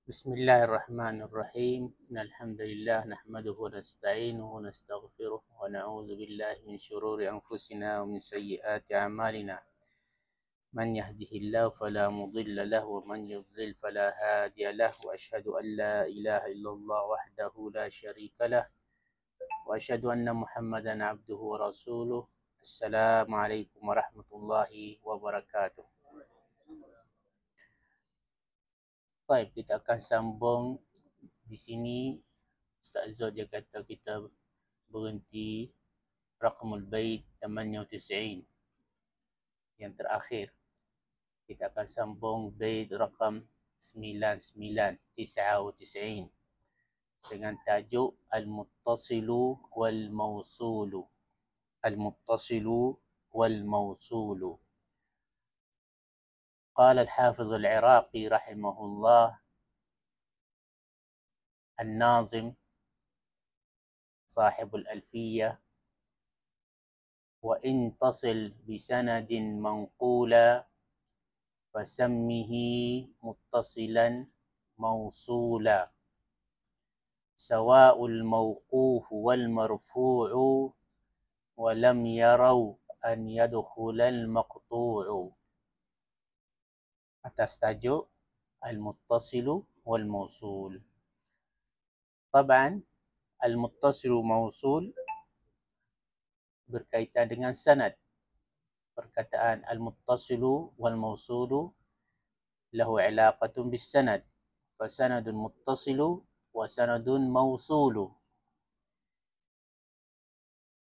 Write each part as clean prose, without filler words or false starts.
بسم الله الرحمن الرحيم إن الحمد لله نحمده ونستعينه ونستغفره ونعوذ بالله من شرور أنفسنا ومن سيئات أعمالنا من يهده الله فلا مضل له ومن يضلل فلا هادي له وأشهد أن لا إله إلا الله وحده لا شريك له وأشهد أن محمدا عبده ورسوله. السلام عليكم ورحمة الله وبركاته. Baik, kita akan sambung di sini. Ustaz Zul dia kata kita berhenti Raqmul Bait 98 yang terakhir. Kita akan sambung bait raqam 99 dengan tajuk Al-Muttasilu wal-Mawsulu. Al-Muttasilu wal-Mawsulu. قال الحافظ العراقي رحمه الله الناظم صاحب الألفية: وإن تصل بسند منقولا فسمه متصلا موصولا سواء الموقوف والمرفوع ولم يروا أن يدخل المقطوع. Atas tajuk Al-Muttasilu wal-Mawsul. Taban Al-Muttasilu Mawsul berkaitan dengan sanad. Perkataan Al-Muttasilu wal-Mawsulu lahu ilaqatun bis sanad. Fasanadun muttasilu wa sanadun mawsulu.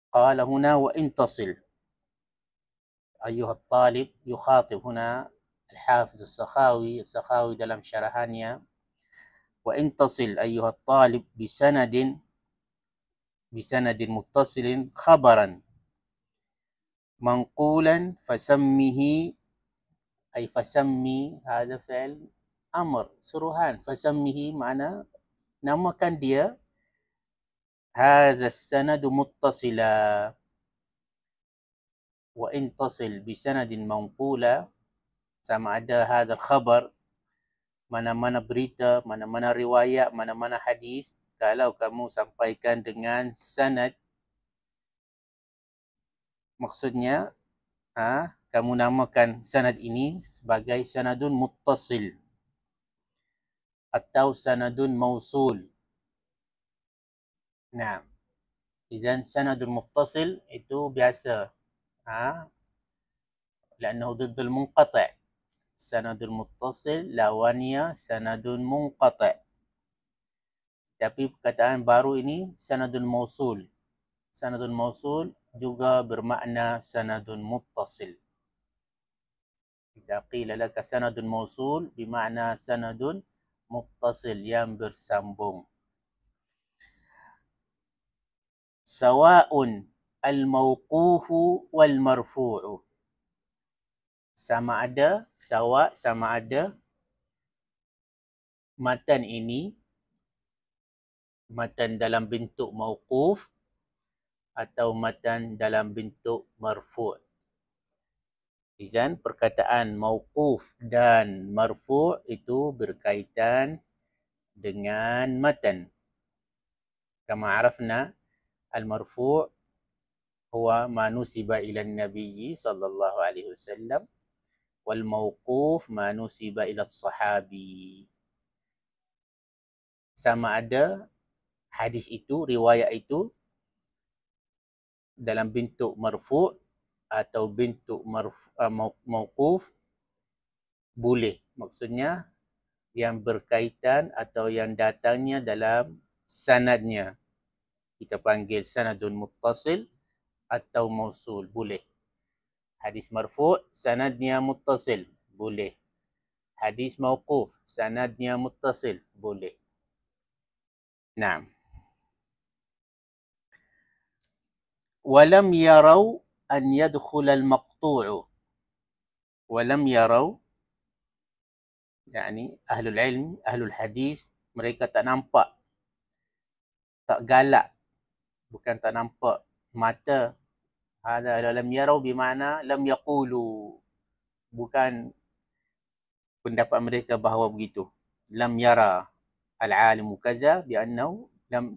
قال هنا وإن تصل. أيها الطالب يخاطب هنا الحافظ السخاوي dalam syarahannya: وإن تصل أيها الطالب بسند متصل خبرا منقولا فسمه، أي فسمي هذا فعل أمر suruhan. فسمه معنى namakan dia هذا السند متصلا. وإن تصل بسند منقولا sama ada hadal khabar, mana-mana berita, mana-mana riwayat, mana-mana hadis, kalau kamu sampaikan dengan sanad, maksudnya kamu namakan sanad ini sebagai sanadun muttasil atau sanadun mausul. Nah, izan sanadun muttasil itu biasa لأنه ضد المنقطع. Sanadul muttasil lawannya sanadun munqati'. Tapi perkataan baru ini sanadun mausul. Sanadun mausul juga bermakna sanadun muttasil. Jika qila laka sanadun mausul bermakna sanadun muttasil yang bersambung. Sawa'un al-mawqufu wal-marfu'u. Sama ada matan ini matan dalam bentuk mauquf atau matan dalam bentuk marfu'. Izan perkataan mauquf dan marfu' itu berkaitan dengan matan. Kama arafna al-marfu' huwa ma nusiba ila an-nabiy sallallahu alaihi wasallam wal mauquf ma nusiba ila as-sahabi. Sama ada hadis itu, riwayat itu dalam bentuk marfu' atau bentuk mauquf, boleh. Maksudnya yang berkaitan atau yang datangnya dalam sanadnya. Kita panggil sanadun muttasil atau mausul, boleh. Hadis marfu' sanadnya muttasil, boleh. Hadis mauquf sanadnya muttasil, boleh. Naam. Walam yarau an yadkhul al-maqtu'u. Walam yarau, yakni ahlul ilm, ahlul hadis, mereka tak nampak, tak galak, bukan tak nampak mata. Hada lam yarau bermakna lam yaqulu, bukan pendapat mereka bahawa begitu. lam yara al-alimu kaza bi'annahu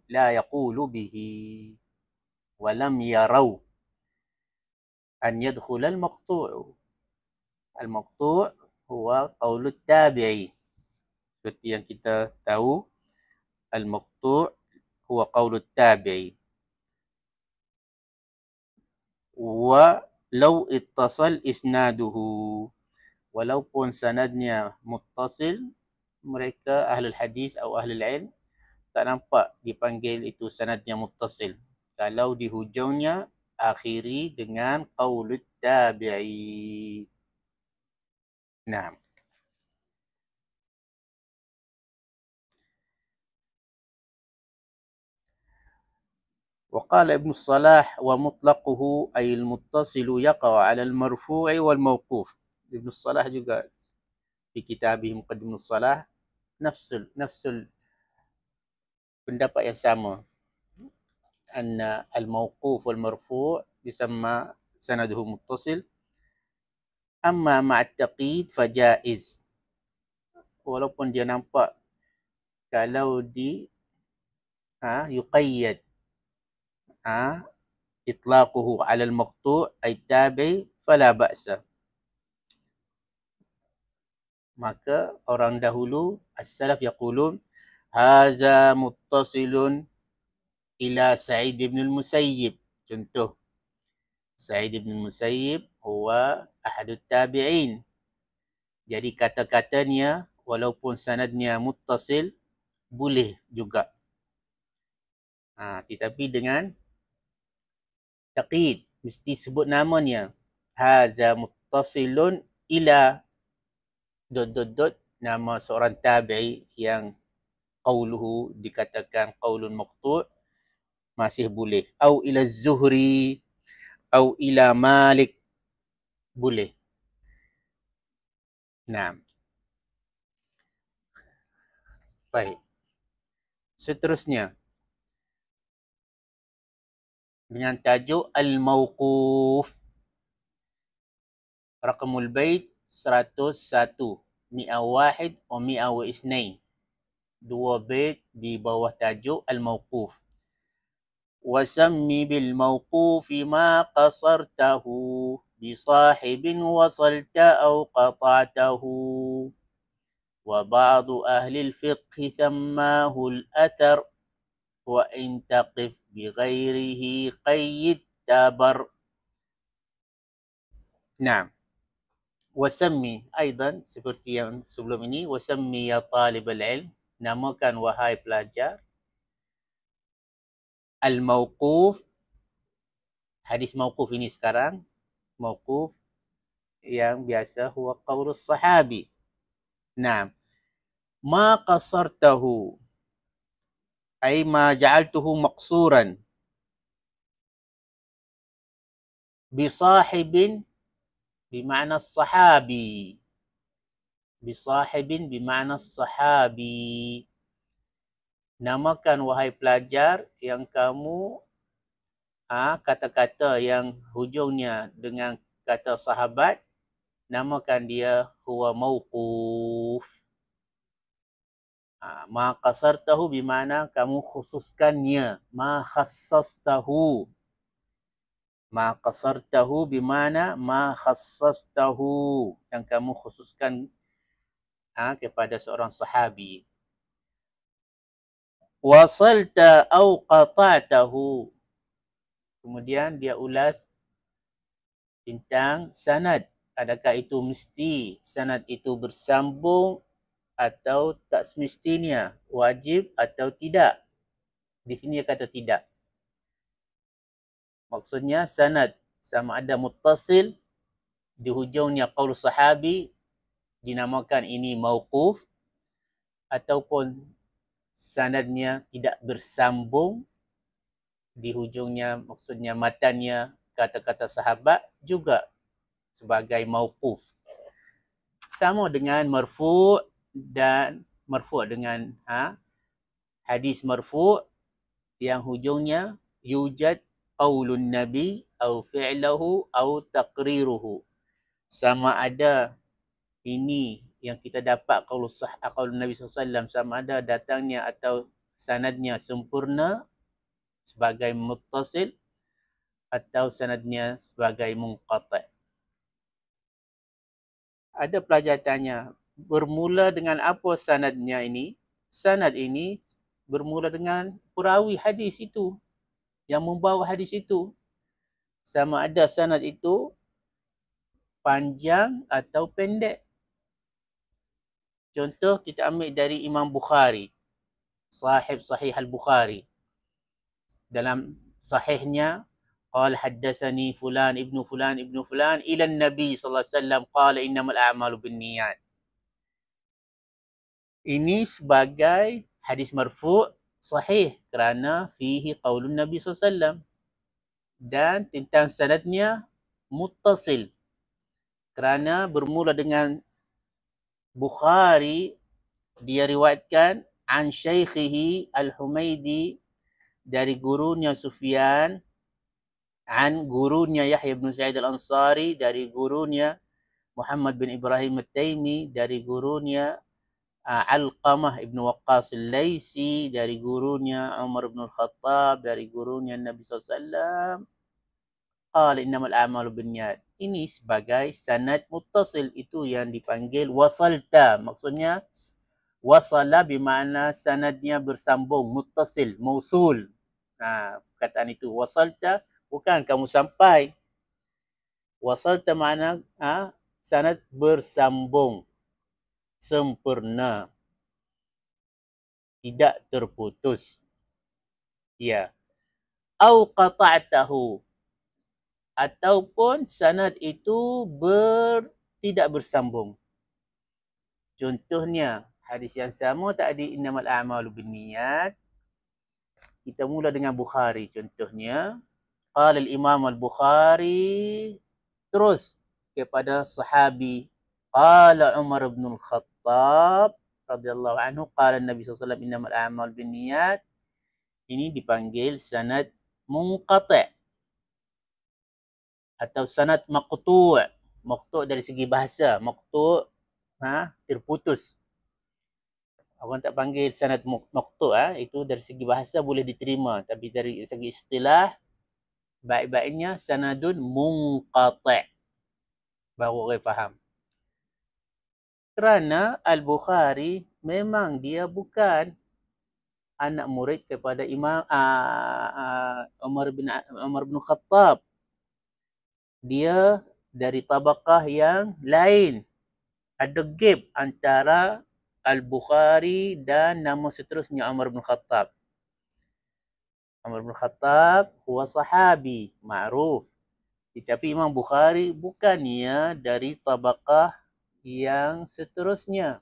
la yaqulu bihi wa lam yarau an yadkhul al-maqtu'. Al-maqtu' huwa qaulu tabi'i. Seperti yang kita tahu, al-maqtu' huwa qaulu tabi'i. Wa law ittasal isnaduhu, walaupun sanadnya muttasil, mereka ahlul hadis atau ahlul ilm tak nampak dipanggil itu sanadnya muttasil kalau di hujungnya akhiri dengan qaulut tabi'i. Nah, وقال ابن الصلاح ومطلقه أي المتصل يقع على المرفوع والموقوف. ابن الصلاح juga di kitabih Muqaddimah Shalah nafsul pendapat yang sama, anna al-mawquf wal-marfu' yusamma sanaduhu muttasil, amma ma'at taqyid fajaiz. Walaupun dia nampak kalau yuqayyad itlaquhu 'ala al-maqtu' ay tabi' fala ba'sa. Maka orang dahulu as-salaf yaqulun haza muttasilun ila Sa'id ibn al-Musayyib. Contoh, Sa'id ibn al-Musayyib huwa ahadut tabi'in. Jadi kata-katanya walaupun sanadnya muttasil boleh juga. Tetapi dengan taqyid, mesti sebut namanya. Haza muttasilun ila ... nama seorang tabi'i yang qauluhu dikatakan qaulun maqtu', masih boleh. Au ila Zuhri au ila Malik, boleh. Nah, baik. Seterusnya dengan tajuk al-mawquf. Raqamul bait 101, mi'ah wahid wa mi'ah wa isnain. Dua bait di bawah tajuk al-mawquf. Wasammi bil mawqufi ma qasartahu bisahibin wasalta aw qata'tahu. Wa ba'du ahli al-fiqh thammahu al-athar wa in taqif bi ghairihi qayyid tabar. Nah, wasammi aidan seperti yang sebelum ini, wasammi ya talibal ilm, namakan wahai pelajar, al-mawquf, hadis mawquf ini sekarang, mawquf yang biasa huwa qaulus sahabi. Nah, ma qasartahu ay ma ja'altuhu maqsuran bisahibin bima'na sahabi. Bisahibin bima'na sahabi. Namakan wahai pelajar yang kamu kata-kata yang hujungnya dengan kata sahabat, namakan dia huwa mawquf. Ma qasartahu bimana kamu khususkannya. Ma khassastahu. Ma qasartahu bimana ma khassastahu, yang kamu khususkan kepada seorang sahabi. Wasalta au qata'tahu. Kemudian dia ulas tentang sanad. Adakah itu mesti sanad itu bersambung atau tak semestinya, wajib atau tidak. Di sini dia kata tidak. Maksudnya sanad sama ada muttasil, di hujungnya qaul sahabi, dinamakan ini mauquf, ataupun sanadnya tidak bersambung, di hujungnya maksudnya matannya kata-kata sahabat, juga sebagai mauquf. Sama dengan marfu' dan marfu' dengan hadis marfu' yang hujungnya yujad qaulun nabi au fi'lahu au taqriruhu. Sama ada ini yang kita dapat qaul Nabi SAW sama ada datangnya atau sanadnya sempurna sebagai muttasil atau sanadnya sebagai munqati'. Ada pelajar tanya, bermula dengan apa sanadnya ini? Sanad ini bermula dengan perawi hadis itu, yang membawa hadis itu. Sama ada sanad itu panjang atau pendek. Contoh kita ambil dari Imam Bukhari, sahib Sahih Al-Bukhari. Dalam sahihnya, qala haddatsani fulan ibnu fulan ila Nabi sallallahu alaihi wasallam qala innamal a'malu binniyat. Ini sebagai hadis marfu' sahih kerana fihi qaulun Nabi sallallahu alaihi wasallam. Dan tentang sanadnya muttasil kerana bermula dengan Bukhari, dia riwayatkan an syaikhihi Al-Humaidi dari gurunya Sufyan, an gurunya Yahya bin Sa'id Al-Ansari dari gurunya Muhammad bin Ibrahim At-Taimi dari gurunya Alqamah ibn Waqqas Al-Laisi dari gurunya Umar bin Al-Khattab dari gurunya Nabi SAW. Qala innamal a'malu binniyat. Ini sebagai sanad muttasil, itu yang dipanggil wasalta. Maksudnya wasala bermakna sanadnya bersambung, muttasil, mausul. Perkataan itu wasalta bukan kamu sampai. Wasalta makna sanad bersambung, sempurna, tidak terputus. Ya. Au qata'tahu, ataupun sanad itu tidak bersambung. Contohnya hadis yang sama tadi, innamal a'malu binniyat. Kita mula dengan Bukhari contohnya. Qala al-Imam al-Bukhari, terus kepada sahabi, qala Umar bin Al-Khattab radhiyallahu anhu, qala Nabi sallallahu alaihi wasallam innamal a'malu binniyat. Ini dipanggil sanad munqati' atau sanad maqtu'. Maqtu' dari segi bahasa, maqtu' terputus. Orang tak panggil sanad maqtu', itu dari segi bahasa boleh diterima, tapi dari segi istilah baik-baiknya sanadun munqati', baru orang faham. Kerana Al-Bukhari memang dia bukan anak murid kepada Imam Umar bin Khattab. Dia dari tabaqah yang lain. Ada gap antara Al-Bukhari dan nama seterusnya Umar bin Khattab. Umar bin Khattab huwa sahabi ma'ruf. Tetapi Imam Bukhari bukannya dari tabaqah yang seterusnya.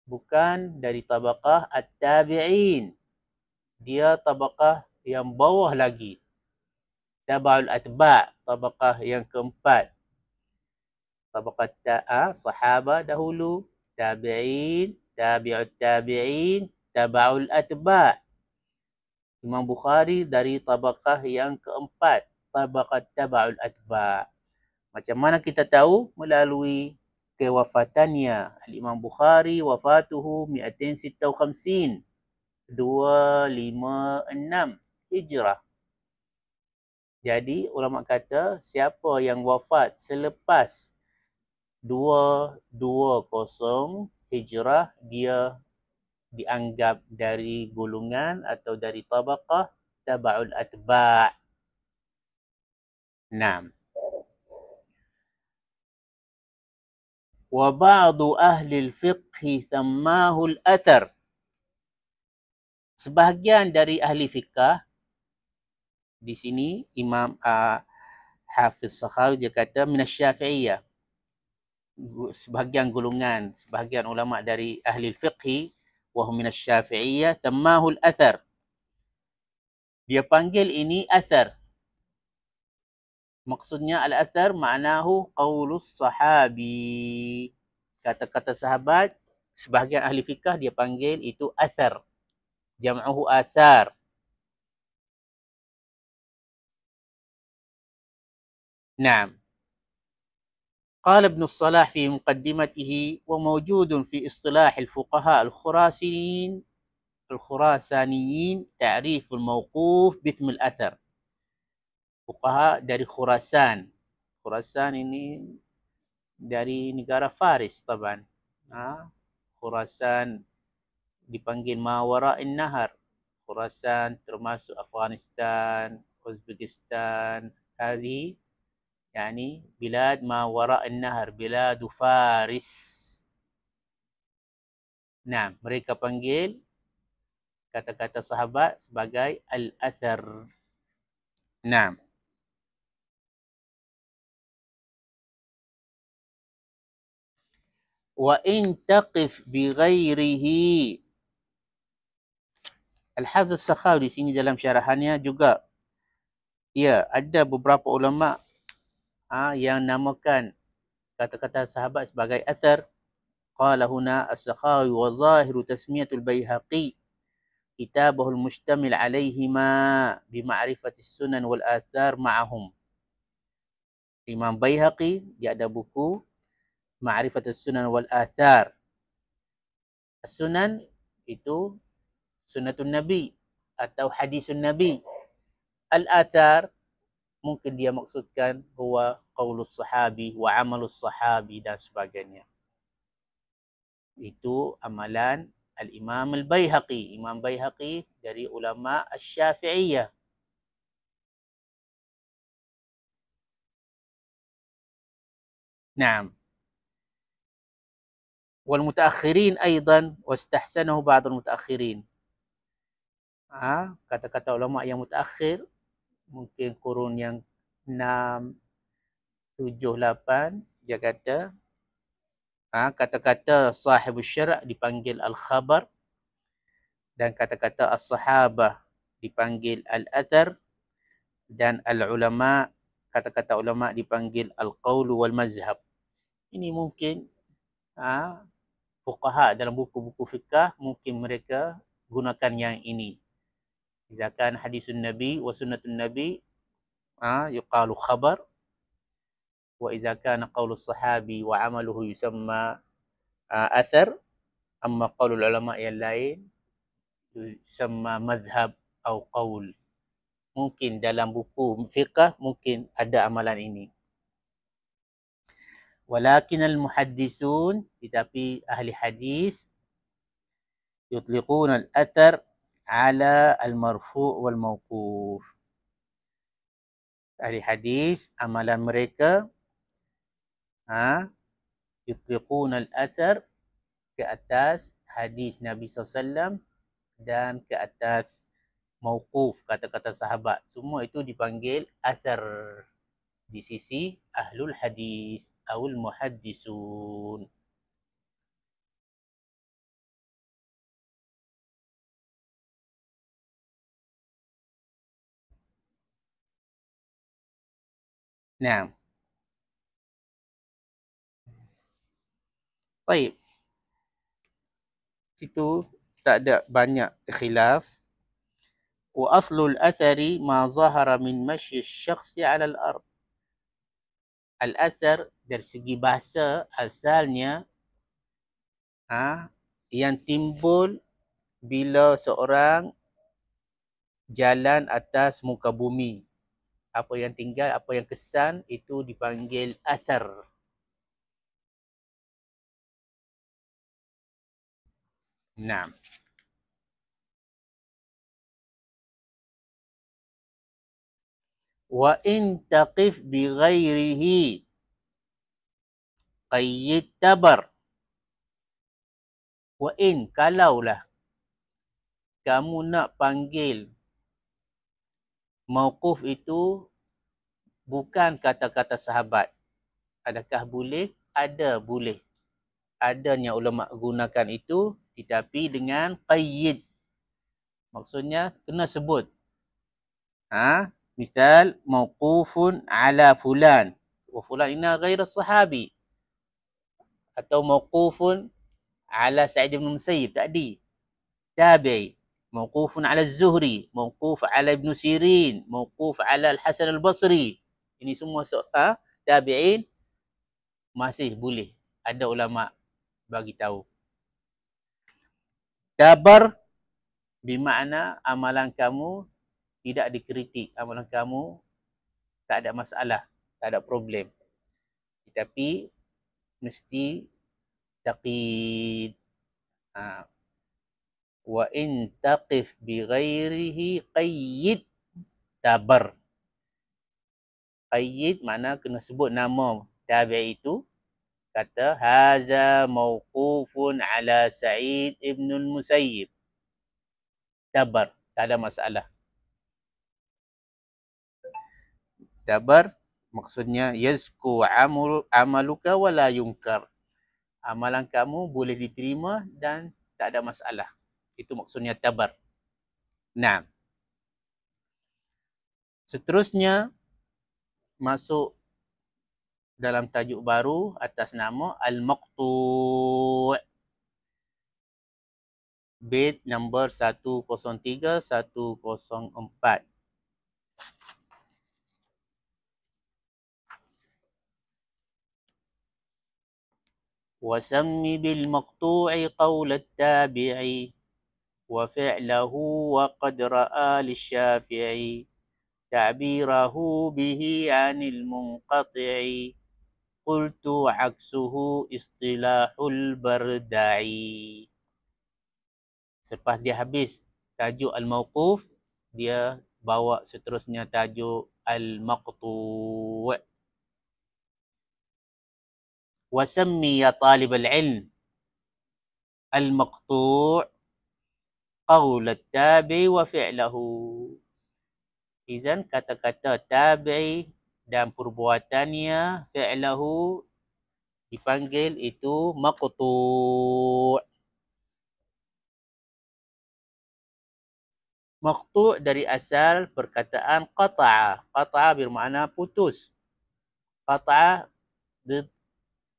Bukan dari tabaqah at-tabi'in. Dia tabaqah yang bawah lagi. Tabaul atba', tabaqah yang keempat. Tabaqah sahaba dahulu, tabi'in, tabi'ut tabi'in, tabaul atba'. Imam Bukhari dari tabaqah yang keempat, tabaqah tabaul atba'. Macam mana kita tahu? Melalui kewafatannya. Al-Imam Bukhari wafatuhu 256 Hijrah. Jadi ulama kata siapa yang wafat selepas 220 Hijrah, dia dianggap dari golongan atau dari tabaqah tabaul atba'. 6. Wa ba'du ahli al-fiqh thammahu al-athar. Sebahagian dari ahli fiqh, di sini Imam Hafiz Sakhawi dia kata minasy-Syafi'iyah. Sebahagian golongan, sebahagian ulama dari ahli fiqh wa hum minasy-Syafi'iyah thammahu al-athar. Dia panggil ini athar. Maksudnya al-athar maknahu qaulus sahabi. Kata-kata sahabat, sebahagian ahli fiqh dia panggil itu athar. Jam'uhu athar. Naam. قال ابن الصلاح في مقدمته: وموجود في اصطلاح الفقهاء الخراسانيين تعريف الموقوف باسم الأثر. Fuqaha dari Khurasan. Khurasan ini dari negara Faris taban. Khurasan dipanggil Mawara'in Nahar. Khurasan termasuk Afghanistan, Uzbekistan. Hadhi yani bilad Mawara'in Nahar, bilad Faris. Nah, mereka panggil kata-kata sahabat sebagai al-athar. Nah, wa in taqif bi ghairihi. Al-Hafiz Sakhawi di sini dalam syarahannya juga ada beberapa ulama yang namakan kata-kata sahabat sebagai athar. Qala huna as-Sakhawi wa zahiru tasmiyatul Baihaqi kitabahul mustamil alaihima bima'rifati sunan wal athar ma'ahum. Imam Baihaqi dia ada buku Ma'rifatus Sunan wal Athar. Sunan itu Sunnatun Nabi atau Hadisun Nabi. Al-Athar mungkin dia maksudkan huwa qaulus sahabi wa amalus sahabi dan sebagainya. Itu amalan Al-Imam Al-Baihaqi. Imam Baihaqi dari ulama Asy-Syafi'iyah. Naam. والمتأخرين أيضا واستحسنه بعض المتأخرين. Kata-kata ulama yang mutakhir mungkin kurun yang 6, 7, 8 dia kata kata-kata sahibus syara' dipanggil al-khabar dan kata-kata as-sahabah dipanggil al-athar dan al-ulama, kata-kata ulama dipanggil al-qaul wal mazhab. Ini mungkin fuqaha dalam buku-buku fiqh mungkin mereka gunakan yang ini. Jika kan hadisun Nabi wa sunnatun Nabi yuqalu khabar, wa idza kana qaulus sahabi wa amaluhu yusamma athar, amma qaulul ulama yang lain yusamma madhhab atau qaul. Mungkin dalam buku fiqh mungkin ada amalan ini. Walakin al-muhaddisun, tetapi ahli hadis yutliquna al-athar ala al-marfu' wal mawquf. Ahli hadis amalan mereka yutliquna al-athar ke atas hadis Nabi SAW dan ke atas mauquf, kata-kata sahabat. Semua itu dipanggil athar di sisi ahlul hadis awul muhaddisun. Nah, baik. Itu tak ada banyak khilaf. Wa aslul athari ma zahara min masyi syakhsi ala al-ard. Al-athar dari segi bahasa asalnya yang timbul bila seorang jalan atas muka bumi. Apa yang tinggal, apa yang kesan itu dipanggil athar. Nah. Wa in taqif bi ghairihi qayyid tabar. Wa in, kalaulah kamu nak panggil mauquf itu bukan kata-kata sahabat, adakah boleh? Ada, boleh. Adanya ulama gunakan itu tetapi dengan qayyid. Maksudnya kena sebut. Misal mauqufun ala fulan wa fulan inna ghaira sahabi, atau mauqufun ala Sa'id bin Musayyib tadi tabi'i, mauqufun ala Az-Zuhri, mauquf ala Ibn Sirin, mauquf ala Al-Hasan Al-Basri. Ini semua tabi'in masih boleh. Ada ulama bagi tahu. Tabar bermakna amalan kamu tidak dikritik, amalan kamu tak ada masalah, tak ada problem. Tetapi mesti taqid. Wa in taqif bi ghairihi qayyid tabar. Qayyid makna kena sebut nama tabi'i itu. Kata haza mauqufun ala Sa'id ibn al-Musayyib. Tabar, tak ada masalah. Tabar maksudnya yazku amaluka wala yunkar. Amalan kamu boleh diterima dan tak ada masalah. Itu maksudnya tabar. Nah. Seterusnya masuk dalam tajuk baru atas nama Al-Maqtu'. Bait nombor 103 104. وسم بالمقطوع قول التابعي وفعله وقد رأى للشافعي تعبيره به عن المنقطع قلت عكسه اصطلاح البردعي. Selepas dia habis tajuk al-mauquf, dia bawa seterusnya tajuk al-maqtu'. Wasammi ya talib al-ilm al-maqtu' qaul at-tabi wa fi'lahu. Izan kata-kata tabi dan perbuatannya, fi'lahu, dipanggil itu maqtu'. Maqtu' dari asal perkataan qata'a. Qata'a bermakna putus. Qata'a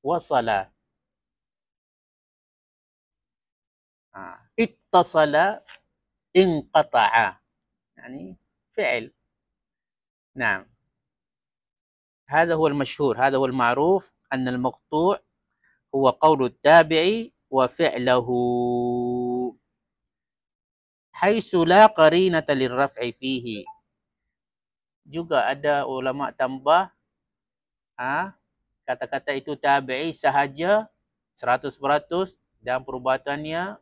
wasala. Ittasala inqata'a. Yani fi'il. نعم. هذا هو المشهور، هذا هو المعروف أن المقطوع هو قول التابع وفعله حيث لا قرينة للرفع فيه. Juga ada ulama tambah kata-kata itu tabi'i sahaja 100% dan perbuatannya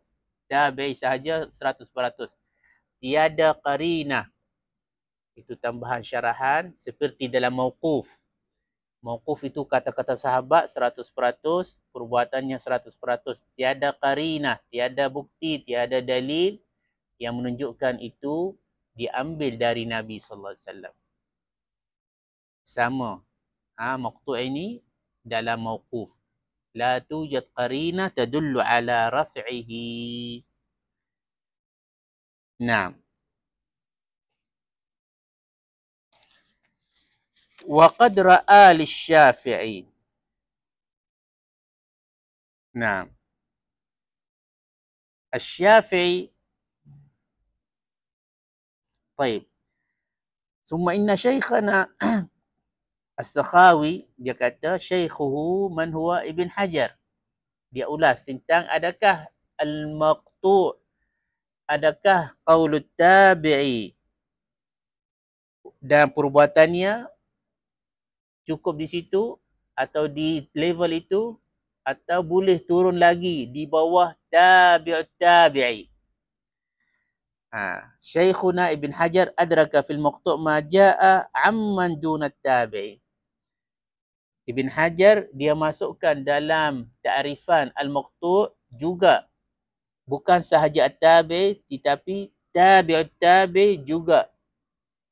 tabi'i sahaja 100%. Tiada qarinah. Itu tambahan syarahan seperti dalam mauquf. Mauquf itu kata-kata sahabat 100%, perbuatannya 100%. Tiada qarinah, tiada bukti, tiada dalil yang menunjukkan itu diambil dari Nabi sallallahu alaihi wasallam. Sama. Maqtu' ini dalam mauquf. La tujad qarinah tadullu ala raf'ihi. Naam. وقد رأى للشافعي. نعم. الشافعي. طيب. ثم إن شيخنا السخاوي, dia kata syaikhuhu man huwa Ibn Hajar. Dia ulas tentang adakah al-maqtu', adakah qaulut tabi'i dan perbuatannya cukup di situ atau di level itu, atau boleh turun lagi di bawah tabi'ut tabi'i. Syekhuna Ibn Hajar adraka fil maqtu' ma ja'a amman dunat tabi'i. Ibn Hajar dia masukkan dalam ta'rifan al-maqtu' juga bukan sahaja at-tabi' tetapi tabi'ut tabi' juga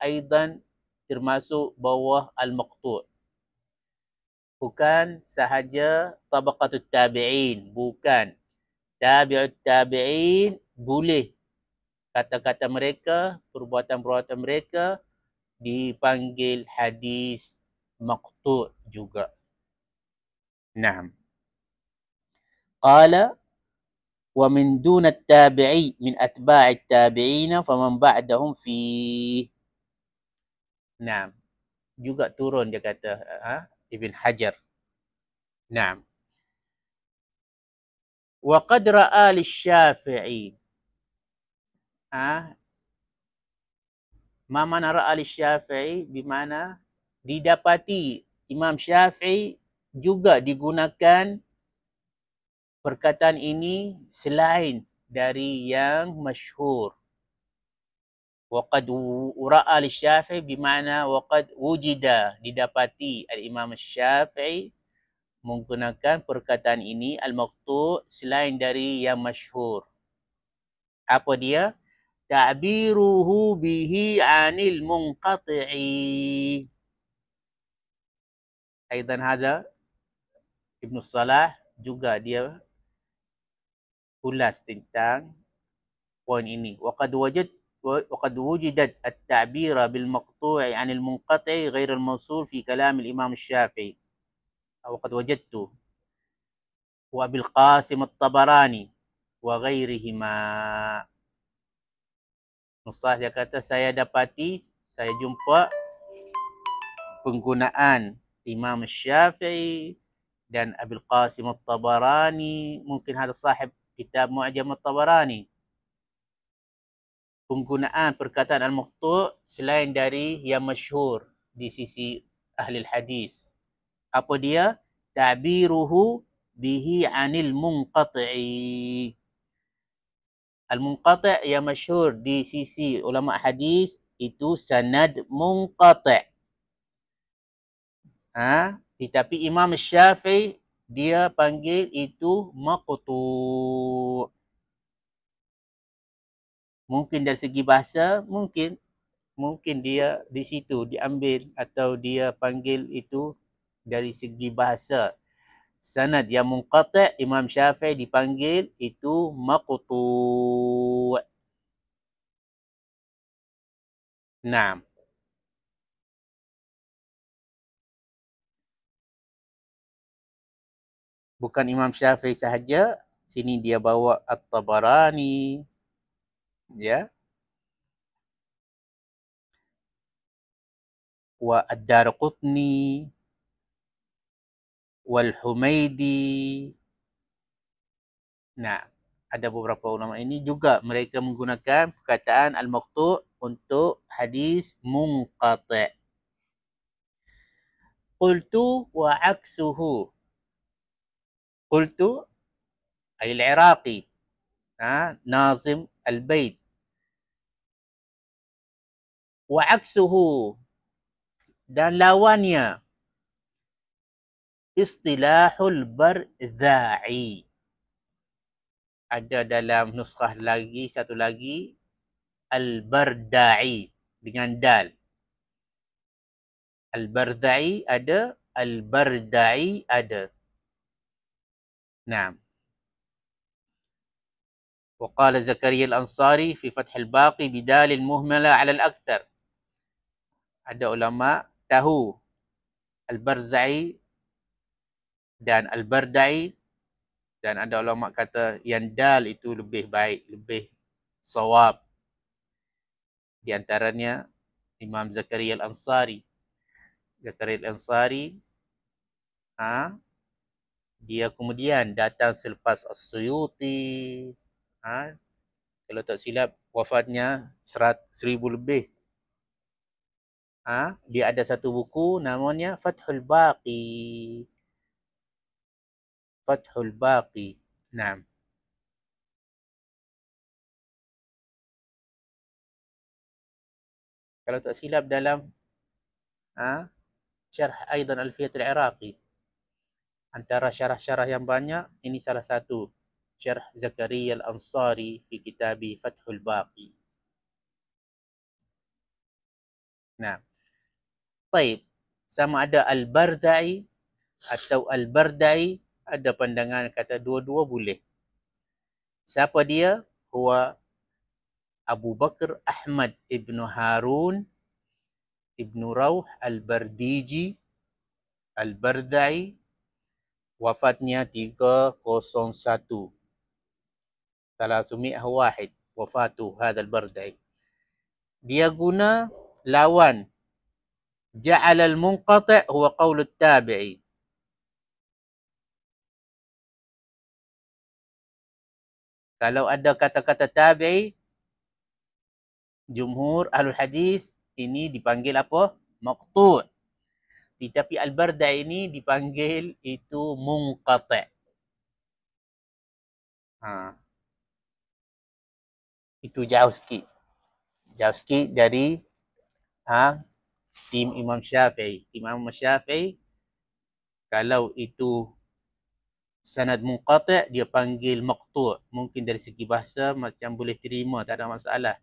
aidan termasuk bawah al-maqtu'. Bukan sahaja tabaqatut tabi'in, bukan. Tabi'ut tabi'in boleh kata-kata mereka, perbuatan-perbuatan mereka dipanggil hadis maqtu' juga. Naam. Qala wa min dunat tabi'i min atba'it tabi'ina faman ba'dahum fi. Naam. Juga turun dia kata Ibn Hajar. Naam. Wa qad ra'a lisyafi'i. Ma mana ra'a lisyafi'i bimana didapati Imam Syafi'i juga digunakan perkataan ini selain dari yang masyhur. Waqad ra'a lisyafi'i bimana waqad wujida, didapati al-Imam Syafi'i menggunakan perkataan ini al-maqtu' selain dari yang masyhur. Apa dia? Ta'biruhu bihi 'anil munqati'i. Aidan hadha Ibn Salah juga dia ulas tentang poin ini. وقد وجدت التعبير بالمقطوع عن المنقطع غير الموصول في كلام الإمام الشافعي. وقد وجدته وبالقاسم الطبراني وغيرهما. Nusrah dia kata, saya jumpa penggunaan Imam Syafi'i dan Abil Qasim At-Tabarani, mungkin ada sahib kitab Mu'jam At-Tabarani, penggunaan perkataan al-maqtu' selain dari yang masyhur di sisi ahli hadis. Apa dia? Ta'biruhu bihi 'anil munqati'i. Al-munqati' yang masyhur di sisi ulama hadis itu sanad munqati'. Tetapi Imam Syafi'i dia panggil itu maqtu'. Mungkin dari segi bahasa, mungkin dia di situ diambil atau dia panggil itu dari segi bahasa. Sanad yang munqati' Imam Syafi'i dipanggil itu maqtu'. Naam. Bukan Imam Syafi'i sahaja, sini dia bawa At-Tabarani, ya, wa Ad-Darqutni, wal Humaidi. Nah, ada beberapa ulama ini juga mereka menggunakan perkataan al-maqtu' untuk hadis munqati'. Qultu wa aksuhu. Qultu ay al-Iraqi, nazim al-Bait. Wa aksuhu, dan lawannya istilahul bardha'i. Ada dalam nuskhah lagi, satu lagi, al-bardha'i dengan dal. Al-bardha'i ada, al-bardha'i ada. Naam. وقال زكريا الأنصاري في فتح الباقي بدال المهملة على الأكثر. Ada ulama tahu al-bardha'i dan al-bardha'i, dan ada ulama kata yang dal itu lebih baik, lebih sawab. Di antaranya Imam Zakaria Al-Ansari. Zakaria Al-Ansari, dia kemudian datang selepas As-Suyuti. Kalau tak silap wafatnya 1000 lebih. Dia ada satu buku namanya Fathul Baqi. Fathul Baqi. Naam. Kalau tak silap dalam syarh aidan Alfiyat al-Iraqi. Antara syarah-syarah yang banyak, ini salah satu. Syarh Zakaria Al-Ansari fi kitabi Fathul Baqi. Nah. Baik. Sama ada al-bardha'i atau al-bardha'i, ada pandangan kata dua-dua boleh. Siapa dia? Huwa Abu Bakr Ahmad ibn Harun ibn Rauh al-Bardiji al-Bardha'i. Wafatnya 301. 301 wafatu hadal Bardha'i. Dia guna lawan ja'al al-munqati' huwa qaul at-tabi'i. Kalau ada kata-kata tabi'i, jumhur ahlul hadis ini dipanggil apa? Maqtu'. Tetapi al-Barda'i ini dipanggil itu munqati'. Itu jauh sikit. Jauh sikit dari tim Imam Syafi'i. Tim Imam Syafi'i, kalau itu sanad munqati', dia panggil maqtu'. Mungkin dari segi bahasa macam boleh terima, tak ada masalah.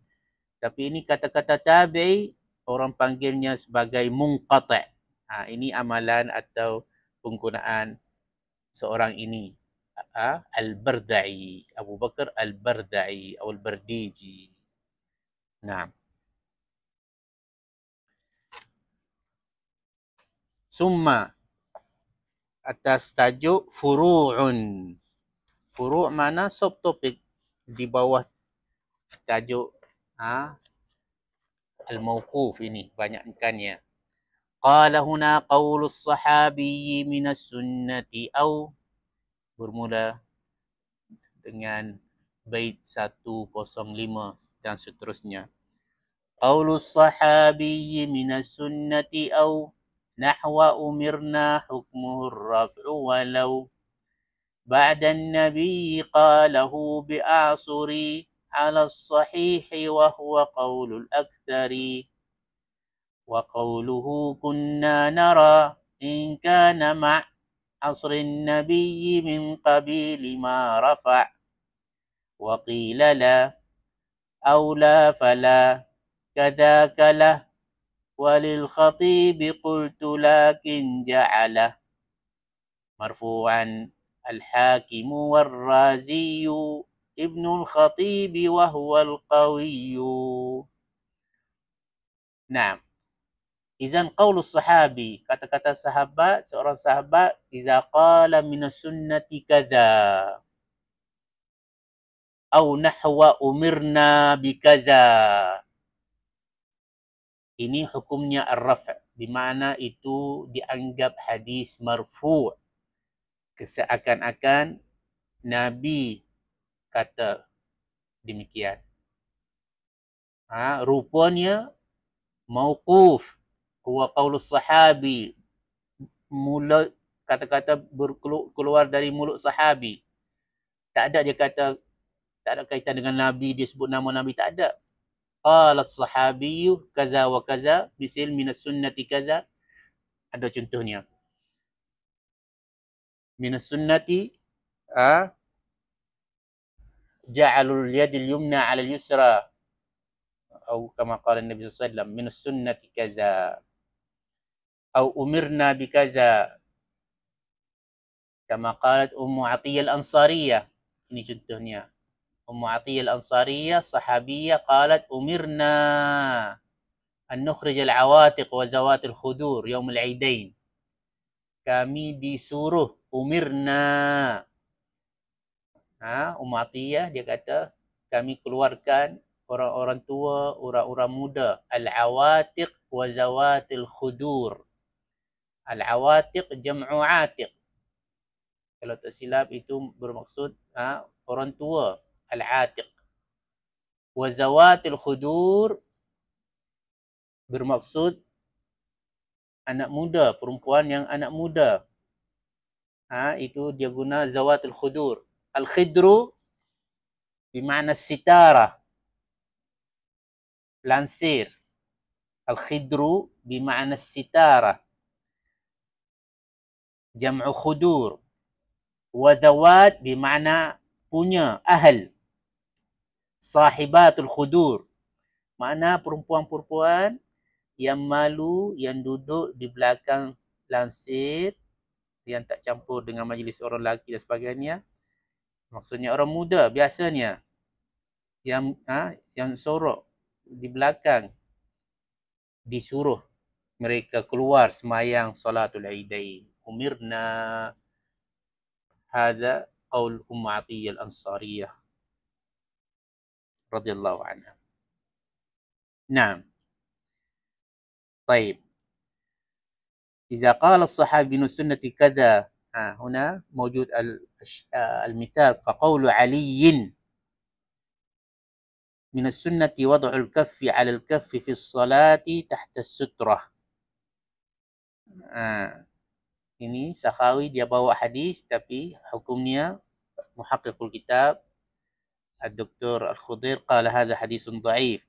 Tapi ini kata-kata tabi'i, orang panggilnya sebagai munqati'. Ini amalan atau penggunaan seorang ini. Al-Barda'i. Abu Bakar Al-Barda'i atau Al-Bardiji. Nah. Summa atas tajuk furu'un. Furu' mana subtopik di bawah tajuk al-mawquf ini, banyakkannya. Qala huna qawlus sahabiyyi minas sunnati aw, bermula dengan bait 105 dan seterusnya. Qawlus sahabiyyi minas sunnati aw nahwa umirna hukmuhu ar-raf'u walau ba'da an-nabi qalahu bi'asuri ala as-sahihi wa huwa qawlul aktsari. وقوله كنا نرى إن كان مع عصر النبي من قبيل ما رفع وقيل لا أو لا فلا كذاك له وللخطيب قلت لكن جعله مرفوعا الحاكم والرازي ابن الخطيب وهو القوي. نعم. Izan qaulus sahabi, kata-kata sahabat, seorang sahabat, iza qala minas sunnati kadza au nahwa umirna bikaza. Ini hukumnya ar-raf', di mana itu dianggap hadis marfu'. Seakan-akan Nabi kata demikian. Rupanya mauquf. Huwa qaulus sahabi, mulut kata-kata keluar dari mulut sahabi. Tak ada dia kata, tak ada kaitan dengan Nabi, dia sebut nama Nabi, tak ada. Qala as-sahabiyyu kaza wa kaza misil minas sunnati kaza. Ada contohnya. Minas sunnati ja'alul yadil yumna 'ala al-yusra atau kama qala Nabi sallallahu alaihi wasallam minas sunnati kaza. أو أمرنا بكذا كما قالت أم عطية الأنصارية. ini contohnya. أم عطية الأنصارية صحابية قالت أمرنا أن نخرج العواتق وزوات الخدور يوم العيدين. kami disuruh, umirna. Atiyah dia kata kami keluarkan orang-orang tua, orang-orang muda, al-awatiq wa zawatil khudur. Al-awatiq jam'u atiq. Kalau tak silap itu bermaksud orang tua, al-atiq. Wa zawatil khudur bermaksud anak muda, perempuan yang anak muda. Itu dia guna zawatil khudur. Al-khidru bermakna sitara, lansir. Al-khidru bermakna sitara, jam'u khudur. Wadawat bermakna punya, ahal. Sahibatul khudur, makna perempuan-perempuan yang malu, yang duduk di belakang lansir, yang tak campur dengan majlis orang lelaki dan sebagainya. Maksudnya orang muda biasanya yang sorok di belakang, disuruh mereka keluar semayang salatul aidain. Umirna. Hadha qaul Atiyah al-Ansariyah radhiyallahu anha. Naam. طيب. إذا قال الصحابي من السنة كذا، هنا موجود المثال كقول علي min as-sunnati wad'ul kaffi 'ala al-kaffi fi as-salati tahta as-sutrah. Ini Sakhawi dia bawa hadis tapi hukumnya muhaqqiqul kitab Dr. Al-Khudair qala hadha hadisun dhaif.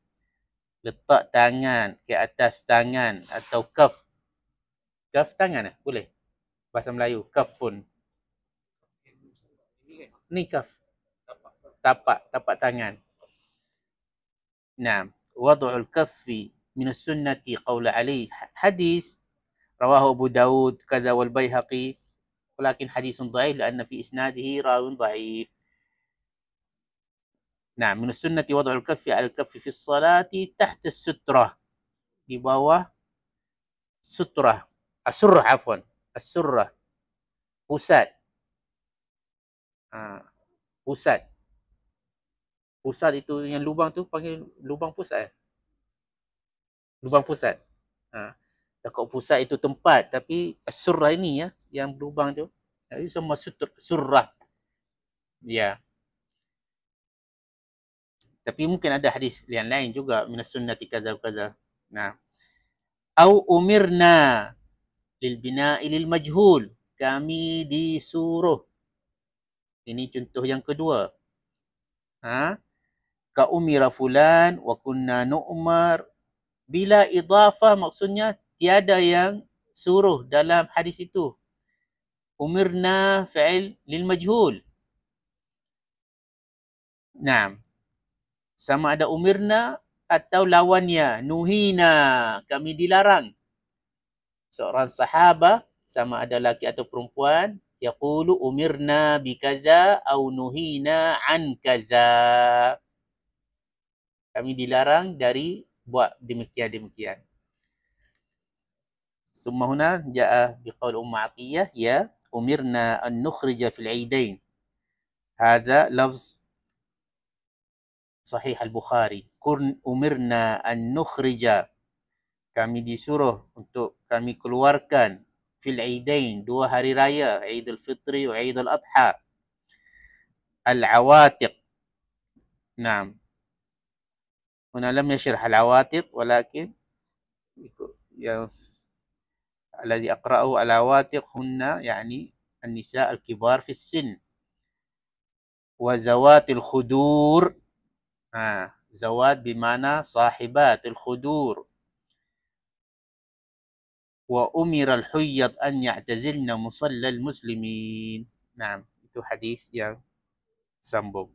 Letak tangan ke atas tangan atau kaf. Kaf tangan boleh? Bahasa Melayu, kafun. Ni kaf. Tapak tangan. Naam. Wad'ul kaffi min as-sunnati qawla Ali. Hadis rawahu Abu Daud kadza wal Baihaqi walakin hadisun dhaif لأن في إسناده راو ضعيف. Naam, min as-sunnati wad'ul kaffi 'ala al-kaffi fi as-salati tahta as-sutrah. Di bawah sutrah. As-surrah afwan. As-surrah. Pusat. Pusat. Pusat itu yang lubang tu panggil lubang pusat. Lubang pusat. Takut pusat itu tempat tapi surrah ini ya yang lubang tu. Itu semua surrah. Ya. Tapi mungkin ada hadis yang lain juga minas sunnati kaza kaza. Nah. Au umirna lil bina'i lil majhul. Kami disuruh. Ini contoh yang kedua. Ka umira fulan wa kunna nu'mar. Bila idafah maksudnya tiada yang suruh dalam hadis itu. Umirna fi'il lil majhul. Naam. Sama ada umirna atau lawannya. Nuhina. Kami dilarang. Seorang sahabah sama ada laki atau perempuan. Yaqulu umirna bi kaza au nuhina an kaza. Kami dilarang dari buat demikian-demikian. Summa huna ja'a biqaul Atiyah ya umirna an nukhrija fil 'idain. Hadha lafz Sahih Al-Bukhari. Umirna an nukhrija. Kami disuruh untuk kami keluarkan fil 'idain, dua hari raya, Aidil Fitri wa Aidil Adha. Al-awatiq. Naam. Huna lam yashrah al-awatiq walakin yang الذي أقرأه العواتق هن يعني النساء الكبار في السن وزوات الخدور. زوات بمعنى صاحبات الخدور. وأمر الحيض أن يعتزلن مصلى المسلمين. نعم, itu hadis yang sambung.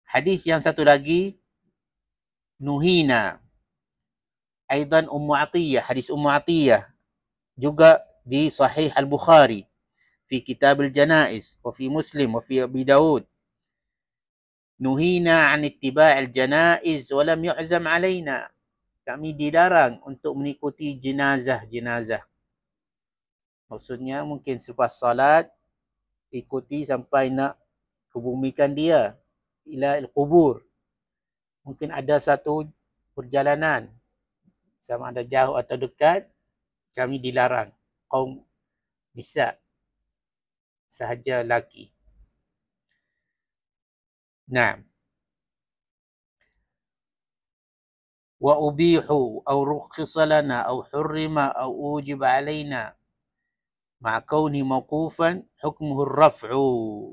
Hadis yang satu lagi nuhina. Aidan Ummu Atiyah, hadis Ummu Atiyah juga di Sahih Al-Bukhari fi Kitab Al-Janaiz wa fi Muslim wa fi Abi Daud. Nuhina an ittiba'il janaiz wa lam yu'zam alaina. Kami dilarang untuk mengikuti jenazah-jenazah. Maksudnya mungkin selepas salat ikuti sampai nak kebumikan dia ila al-qubur. Mungkin ada satu perjalanan sama ada jauh atau dekat, kami dilarang. Kaum nisa, sahaja laki. Nah. Wa ubihu au rukhisa lana au hurrima au ujiba alaina ma'a kauni mawqufan hukmuhu ar-raf'u.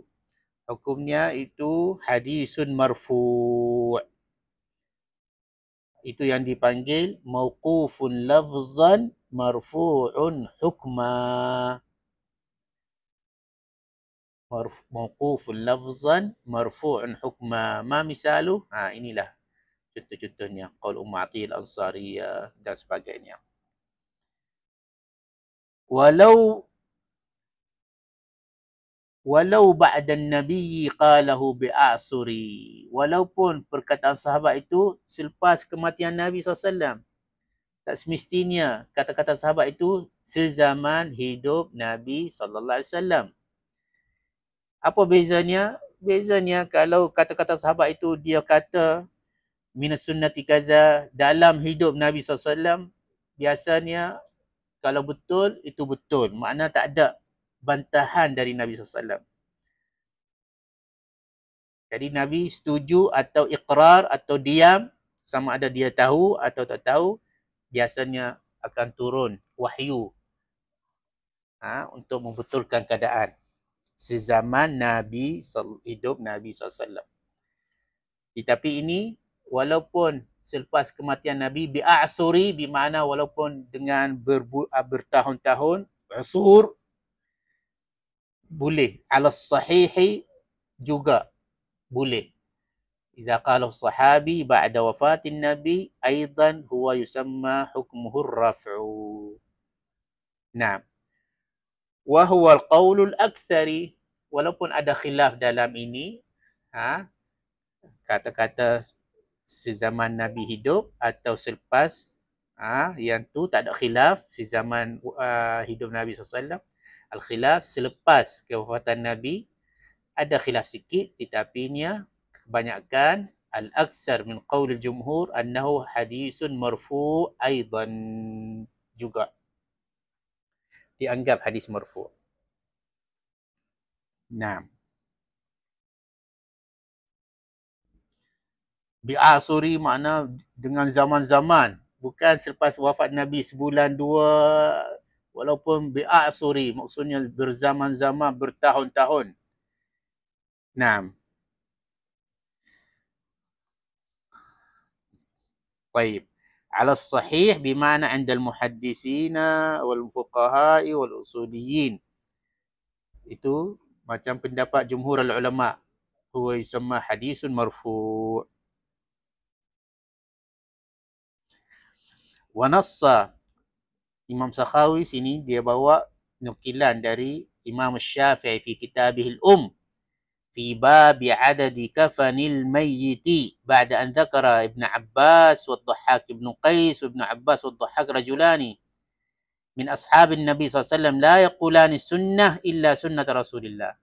Hukumnya itu hadisun marfu'. Itu yang dipanggil mauqufun lafzan marfu'un hukma. Mauqufun lafzan marfu'un hukma. Ma misaluh? Inilah contoh-contohnya. Qaul Ummu Atiyah Al-Ansariyah dan sebagainya. Walau ba'da an-nabi qalahu bi'asuri. Walaupun perkataan sahabat itu selepas kematian Nabi SAW. Tak semestinya kata-kata sahabat itu sezaman hidup Nabi SAW. Apa bezanya? Bezanya kalau kata-kata sahabat itu dia kata minas sunnati kaza dalam hidup Nabi SAW. Biasanya kalau betul, itu betul. Makna tak ada bantahan dari Nabi SAW. Jadi Nabi setuju atau iqrar atau diam, sama ada dia tahu atau tak tahu, biasanya akan turun wahyu untuk membetulkan keadaan sezaman Nabi hidup Nabi SAW. Tetapi ini walaupun selepas kematian Nabi, bi'asuri bermakna walaupun dengan bertahun-tahun, usur, boleh. Ala sahihi juga boleh. Iza qala sahabi ba'da wafatin Nabi aidan huwa yusamma hukmuhu raf'u. Nah, wa huwa al-qawlul aktsari, walaupun ada khilaf dalam ini, kata-kata sezaman Nabi hidup atau selepas, yang tu tak ada khilaf. Sezaman hidup Nabi SAW, al-khilaf selepas kewafatan Nabi ada khilaf sikit, tetapi kebanyakan al-aksar min qawl al-jumhur annahu hadisun marfu' aidan, juga dianggap hadis marfu'. Nah, bi'asuri makna dengan zaman-zaman, bukan selepas wafat Nabi sebulan dua, walaupun bi'asuri maksudnya berzaman-zaman, bertahun-tahun. Nah, baik. Ala sahih bimana 'inda al-muhaddisina wal fuqaha'i wal usuliyin. Itu macam pendapat jumhur al-ulama, huwa yusamma hadisun marfu'. Wa nassa, Imam Sakhawi sini dia bawa nukilan dari Imam Syafi'i fi kitabih al-Um في باب عدد كفن الميت بعد أن ذكر ابن عباس والضحاك بن قيس وابن عباس والضحاك رجلان من أصحاب النبي صلى الله عليه وسلم لا يقولان السنة إلا سنة رسول الله.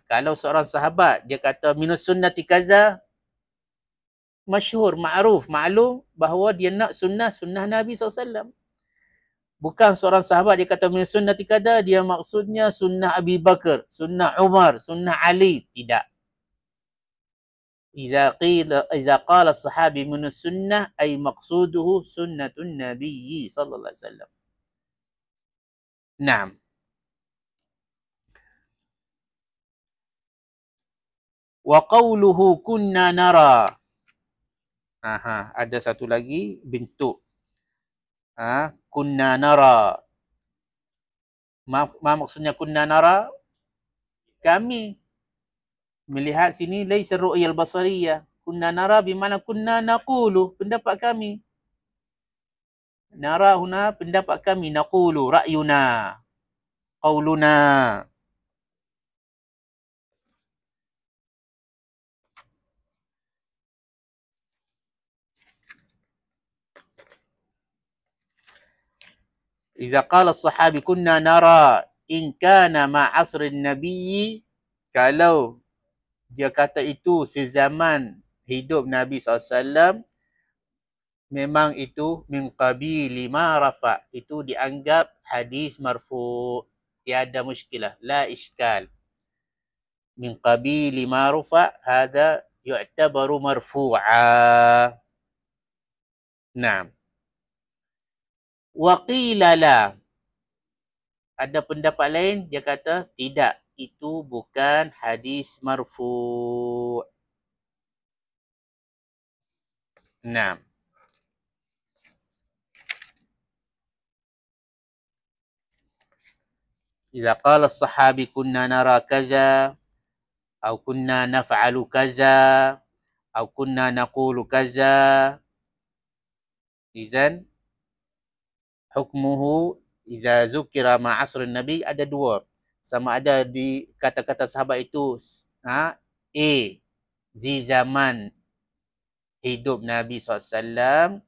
Kalau seorang sahabat dia kata minus sunnati kaza, masyhur, ma'ruf, maklum bahawa dia nak sunnah Nabi SAW. Bukan seorang sahabat dia kata min sunnati kada, dia maksudnya sunnah Abi Bakar, sunnah Umar, sunnah Ali. Tidak. Iza qala sahabi min sunnah ay maqsuduhu sunnatun Nabi sallallahu alaihi wasallam. Naam. Wa qawluhu kunna nara. Ada satu lagi bentuk. Kunna nara. Maksudnya kunna nara, kami melihat sini, laisa ru'yal basariyah. Kunna nara bermakna kunna naqulu, pendapat kami. Nara huna pendapat kami, naqulu ra'yuna, qauluna. Iza qala as-sahabi kunna nara in kana ma asrin nabiyyi, kalau dia kata itu sezaman hidup Nabi SAW, memang itu min qabili ma rafa', itu dianggap hadis marfu', tiada muskilah, la iskal. Min qabili ma rafa' hada yu'tabaru marfu'a. Naam. Wa qila la, ada pendapat lain dia kata tidak, itu bukan hadis marfu'. Naam. Iza qala as-sahabi kunna nara kaza, atau kunna naf'alu kaza, atau kunna naqulu kaza, izan hukmuhu iza zukira ma asrin Nabi ada dua. Sama ada di kata-kata sahabat itu zi zaman hidup Nabi SAW,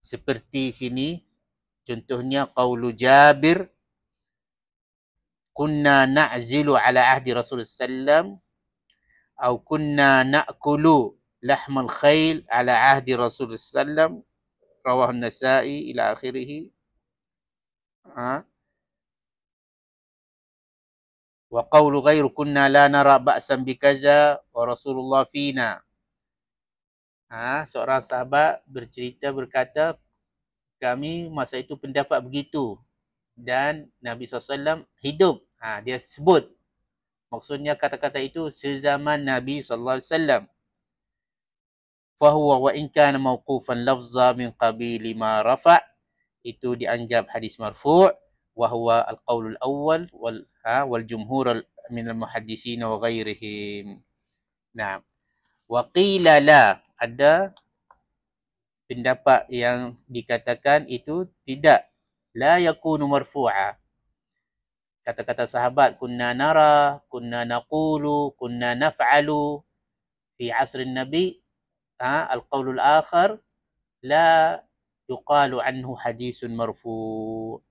seperti sini contohnya qaulu Jabir, kunna na'zilu ala ahdi Rasulullah SAW, atau kunna na'kulu lahmal khayl ala ahdi Rasulullah SAW, rawahu Nasa'i ila akhirih. Wa qawlu ghairu kunna la nara ba'san bikaza wa Rasulullah fina. Seorang sahabat berkata, kami masa itu pendapat begitu dan Nabi SAW hidup. Dia sebut. Maksudnya kata-kata itu sezaman Nabi SAW. Fahuwa wa in kana mawqufan lafza min qabili ma rafa' itu dianggap hadis marfu' wa huwa al-qaulul awwal wal jumhur min al-muhaddisin wa ghairihim. Nah, wa qila la, ada pendapat yang dikatakan itu tidak, la yakunu marfu'a. Kata-kata sahabat kunna nara, kunna naqulu, kunna naf'alu fi asrin nabi, al-qaulul akhar la yuqalu anhu hadisun marfu'.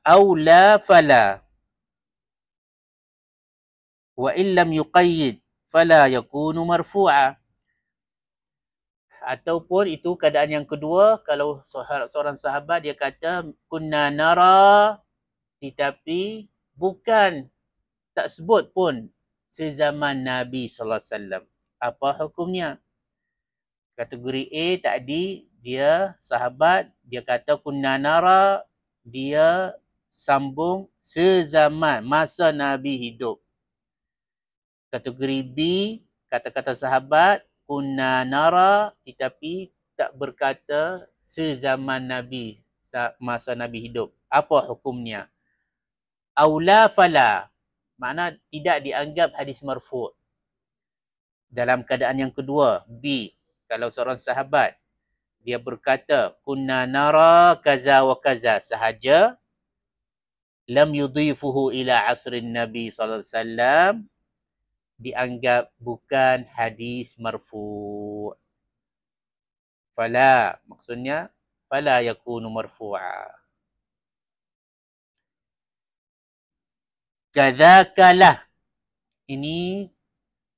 Aw la fala wa illam yuqayyid fala yakunu marfu'a. Ataupun itu keadaan yang kedua, kalau seorang sahabat dia kata kunna nara tetapi bukan, tak sebut pun sezaman Nabi sallallahu alaihi wasallam. Apa hukumnya? Kategori A tadi, dia sahabat, dia kata kunna nara, dia sambung sezaman, masa Nabi hidup. Kategori B, kata-kata sahabat kunna nara tetapi tak berkata sezaman Nabi, masa Nabi hidup. Apa hukumnya? Aula fala, makna tidak dianggap hadis marfu'. Dalam keadaan yang kedua, B, kalau seorang sahabat dia berkata kunna nara kaza wa kaza sahaja, lam yudhifuhu ila asrin Nabi sallallahu alaihi wasallam, dianggap bukan hadis marfu'. Fala, maksudnya fala yakunu marfu'a. Kadzakalah, ini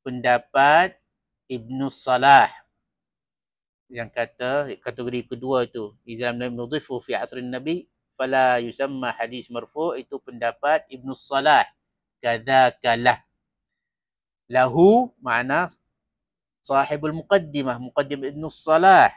pendapat Ibnu Salah yang kata kategori kedua itu, idza lam nudhifu fi asrin nabi fala yusamma hadis marfu', itu pendapat Ibnu Salah. Kadzakalah, lahu makna sahibul muqaddimah, muqaddim Ibnu Salah.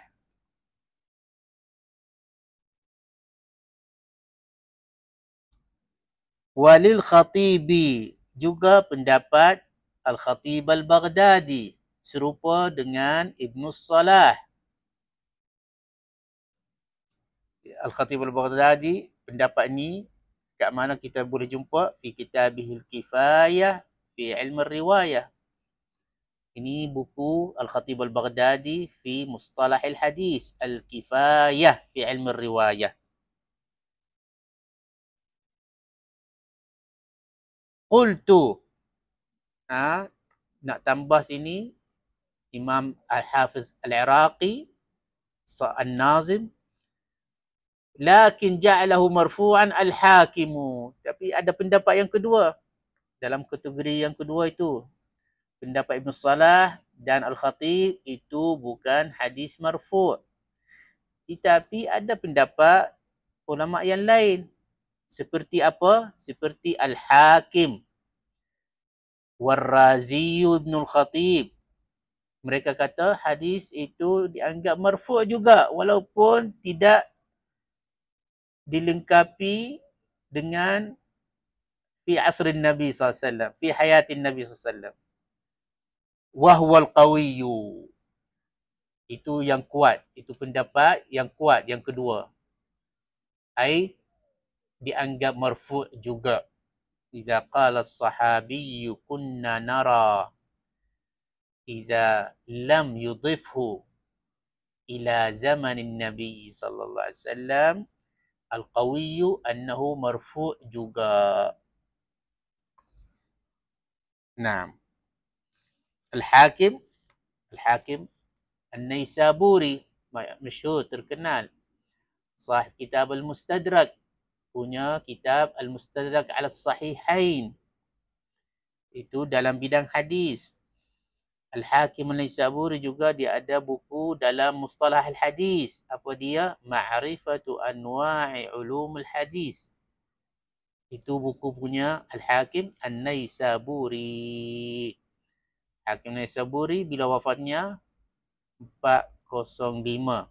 Walil Khatibi, juga pendapat Al-Khatib Al-Baghdadi, serupa dengan Ibnu Salah. Al-Khatib Al-Baghdadi, pendapat ni kat mana kita boleh jumpa? Fi Kitabihil Kifayah fi Ilm Riwayah. Ini buku Al-Khatib Al-Baghdadi fi Mustalahil Hadis, Al-Kifayah fi Ilm Riwayah. Qultu, nak tambah sini, Imam Al-Hafiz Al-Iraqi An-Nazim, lakin ja'alahu marfu'an al-hakimu, tapi ada pendapat yang kedua dalam kategori yang kedua itu, pendapat Ibn Salah dan Al-Khatib itu bukan hadis marfu', tetapi ada pendapat ulama yang lain. Seperti apa? Seperti Al-Hakim, War-Razi Ibn Al-Khatib. Mereka kata hadis itu dianggap marfu' juga walaupun tidak dilengkapi dengan fi asrin Nabi SAW, fi hayatin Nabi SAW. Wahwal qawiyyu, itu yang kuat, itu pendapat yang kuat yang kedua, ai dianggap marfu' juga. Iza qala as-sahabiyyu kunna nara, iza lam yudhifhu ila zamanin Nabi sallallahu alaihi wasallam, al-qawiyyu annahu marfu' juga. Naam. Al-Hakim An-Naisaburi, masyhur, terkenal, sahib kitab Al-Mustadrak, punya kitab Al-Mustadrak ala Sahihain, itu dalam bidang hadis. Al-Hakim An-Naisaburi juga dia ada buku dalam mustalah al-hadis. Apa dia? Ma'rifatu Anwa'i Ulumul Hadis. Itu buku punya Al-Hakim An-Naisaburi. Hakim Naisaburi bila wafatnya 405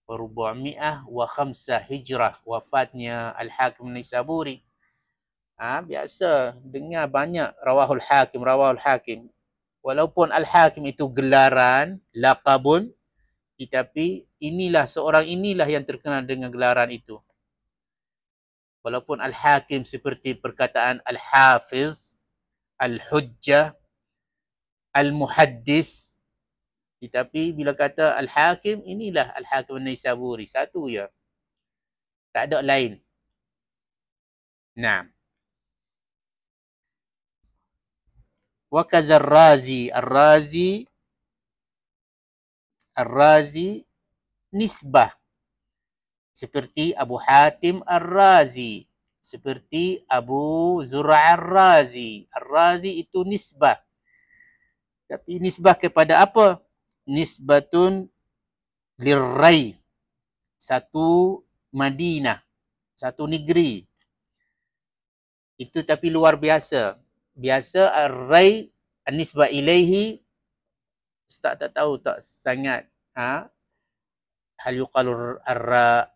405 Hijrah wafatnya Al-Hakim Naisaburi. Biasa dengar banyak rawahul hakim. Walaupun Al-Hakim itu gelaran, laqabun, tetapi seorang inilah yang terkenal dengan gelaran itu. Walaupun Al-Hakim seperti perkataan Al-Hafiz, Al-Hujjah, Al-Muhaddis, tetapi bila kata Al-Hakim, inilah Al-Hakim An-Naisaburi. Satu ya. Tak ada lain. Nah. Wa kaza Ar-Razi. Ar-Razi nisbah. Seperti Abu Hatim Ar-Razi. Seperti Abu Zur'a Ar-Razi. Ar-Razi itu nisbah. Tapi nisbah kepada apa? Nisbatun lirrai. Satu Madinah. Satu negeri. Itu tapi luar biasa. Biasa ar-rai an-nisbah ilaihi, Ustaz tak tahu tak sangat hal yuqalu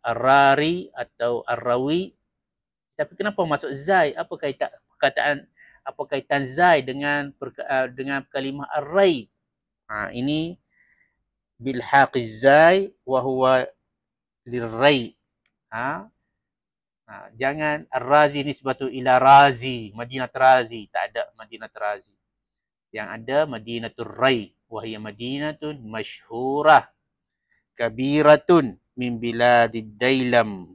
ar-rari atau ar-rawi, tapi kenapa masuk zai? Apa kaitan zai dengan kalimah ar-rai? Ini bil haqiz zai wa huwa lirrai. Jangan Ar-Razi nisbatu ila Razi, Madinat Razi. Tak ada Madinat Razi. Yang ada Madinatul Rai. Wahia Madinatun masyhurah. Kabiratun min biladid Dailam.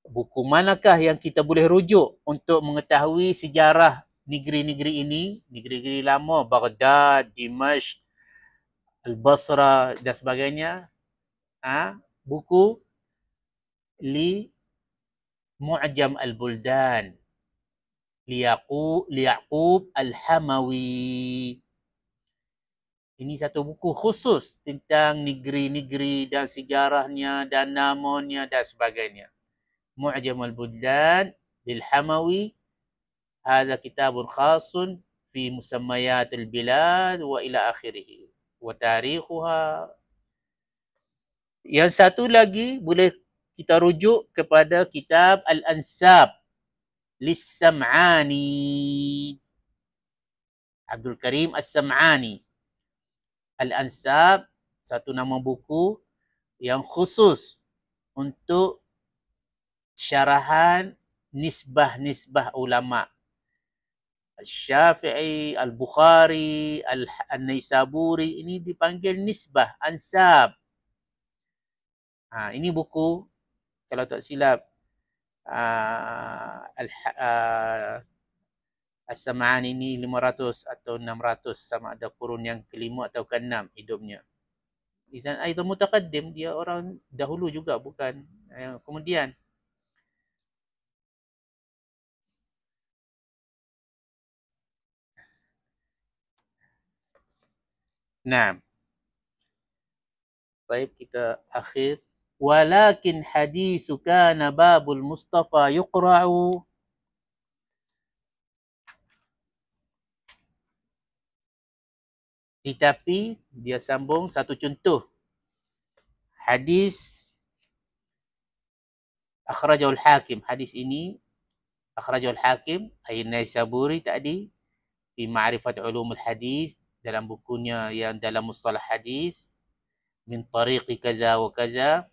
Buku manakah yang kita boleh rujuk untuk mengetahui sejarah negeri-negeri ini? Negeri-negeri lama, Baghdad, Dimashq, Al-Basra dan sebagainya. Buku li Mu'jam al-Buldan li Ya'qub al-Hamawi. Ini satu buku khusus tentang negeri-negeri dan sejarahnya dan namanya dan sebagainya. Mu'jam al-Buldan lil Hamawi. Hadha kitabun khasun fi musammayat al-bilad wa ila akhirih wa tarikhuha. Yang satu lagi boleh kita rujuk kepada kitab Al-Ansab Lis-Sam'ani. Abdul Karim As-Sam'ani. Al-Ansab, satu nama buku yang khusus untuk syarahan nisbah-nisbah ulama. Al-Syafi'i, Al-Bukhari, Al-Naisaburi, ini dipanggil nisbah, ansab. Ini buku, kalau tak silap, As-Sam'ani ini 500 atau 600, sama ada kurun yang kelima atau keenam hidupnya. Izan aidan mutaqaddim, dia orang dahulu juga, bukan kemudian. Nah, baik, kita akhir. Walakin hadithu kana babul Mustafa yuqra'u. Tetapi dia sambung satu contoh. Hadis akhrajahul Hakim. Hadis ini akhrajahul Hakim An-Naisaburi tadi fi Ma'rifat Ulumul Hadis, dalam bukunya yang dalam mustalah hadis, min tariqi kaza wa kaza,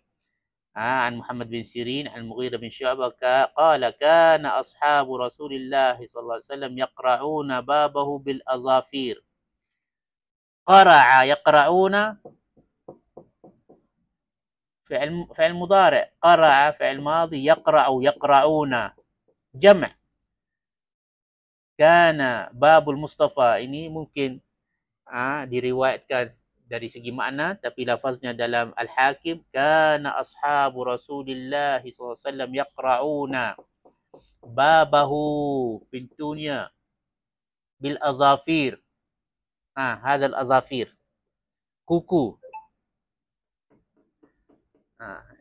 an Muhammad bin Sirin an Mughirah bin Syu'bah qala kana ashabu Rasulillah sallallahu alaihi wasallam yaqra'una babahu bil azafir. Qara'a yaqra'una فعل مضارع, قرأ فعل ماضي, يقرأ يقرؤون جمع. Kana babul Mustafa, ini mungkin diriwayatkan dari segi makna, tapi lafaznya dalam Al-Hakim, kana ashabu Rasulillah SAW yaqra'una babahu, pintunya, bil azafir. Hadal azafir. Kuku.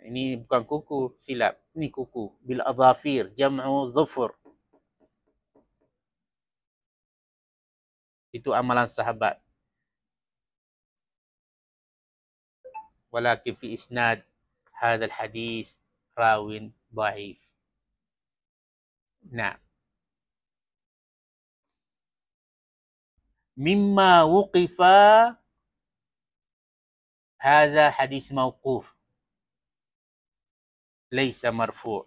Ini bukan kuku, silap. Ini kuku. Bil azafir, jam'u dhufur. Itu amalan sahabat. Walakin fi isnad hadal hadis rawin dhaif. Nah. Mimma wuqifa hadha hadis mawquf. Laysa marfu'.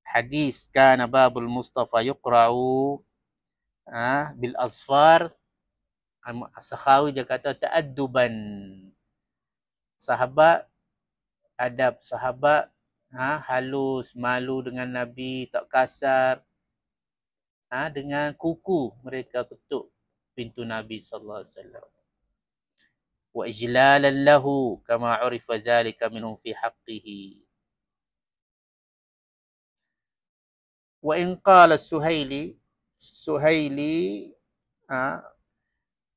Hadis kana babul Mustafa yuqra'u bil asfar. Sakhawi dia kata ta'adduban. Sahabat, adab sahabat, halus, malu dengan Nabi, tak kasar. Dengan kuku mereka ketuk pintu Nabi sallallahu alaihi wasallam. Wa ijlalan lahu kama urifa zalika minhum fi haqqihi. Wa in qala Suhaili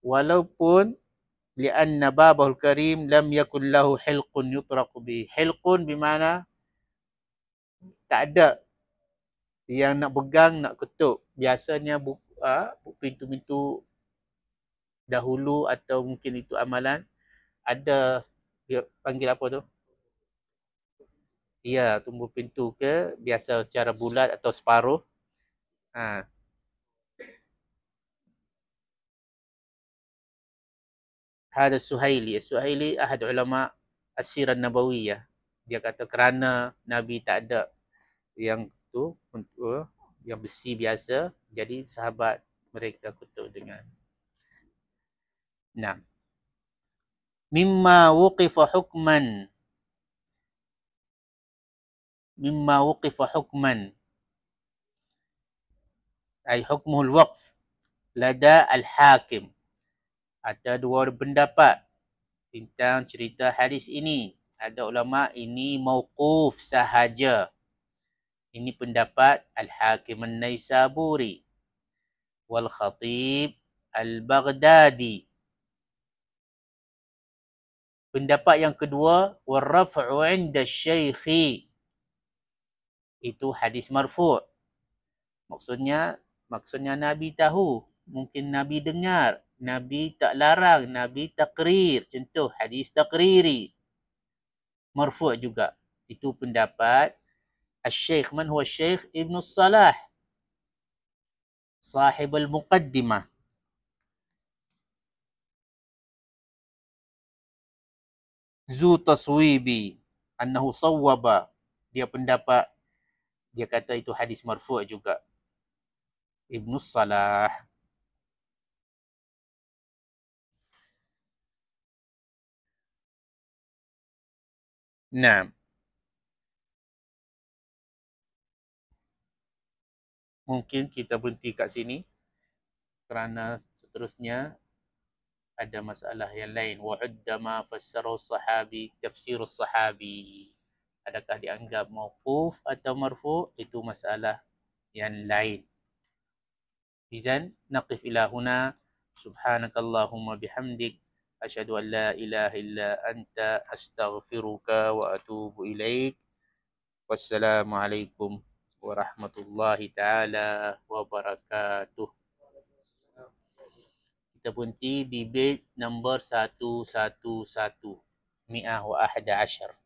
walaupun lianna babahul karim lam yakun lahu hilqun yutraqu bi. Hilqun bermakna tak ada yang nak pegang, nak ketuk. Biasanya pintu-pintu dahulu atau mungkin itu amalan ada, dia panggil apa tu? Ya, tumbuh pintu ke, biasa secara bulat atau separuh. Hada Suhaili. Suhaili ahad ulama as-sirah nabawiyah. Dia kata kerana Nabi tak ada yang tu, yang besi biasa, jadi sahabat mereka kutuk dengan. Nah. Mimma wuqifa hukman. Ay hukmuhul waqf lada al-hakim. Ada dua pendapat tentang cerita hadis ini. Ada ulama ini mauquf sahaja. Ini pendapat Al-Hakim An-Naisaburi wal Khatib Al-Baghdadi. Pendapat yang kedua, warraf'u 'inda syaikhi. Itu hadis marfu'. Maksudnya Nabi tahu, mungkin Nabi dengar, Nabi tak larang, Nabi takrir. Contoh hadis takriri. Marfu' juga. Itu pendapat Al-Syeikh. Man huwa Al-Syeikh Ibn Salah, sahib al-Muqaddimah. Zu taswibi annahu sawwaba. Dia pendapat, dia kata itu hadis marfu' juga. Ibn Salah. Nah. Mungkin kita berhenti kat sini kerana seterusnya ada masalah yang lain. Wa udda ma fassara sahabi tafsir sahabi. Adakah dianggap mauquf atau marfu'? Itu masalah yang lain. Izan naqif ila huna. Subhanakallahumma bihamdik asyhadu an la ilaha illa anta astaghfiruka wa atubu ilaik. Wassalamualaikum warahmatullahi ta'ala wabarakatuh. Kita berhenti di bait nombor 111. 111.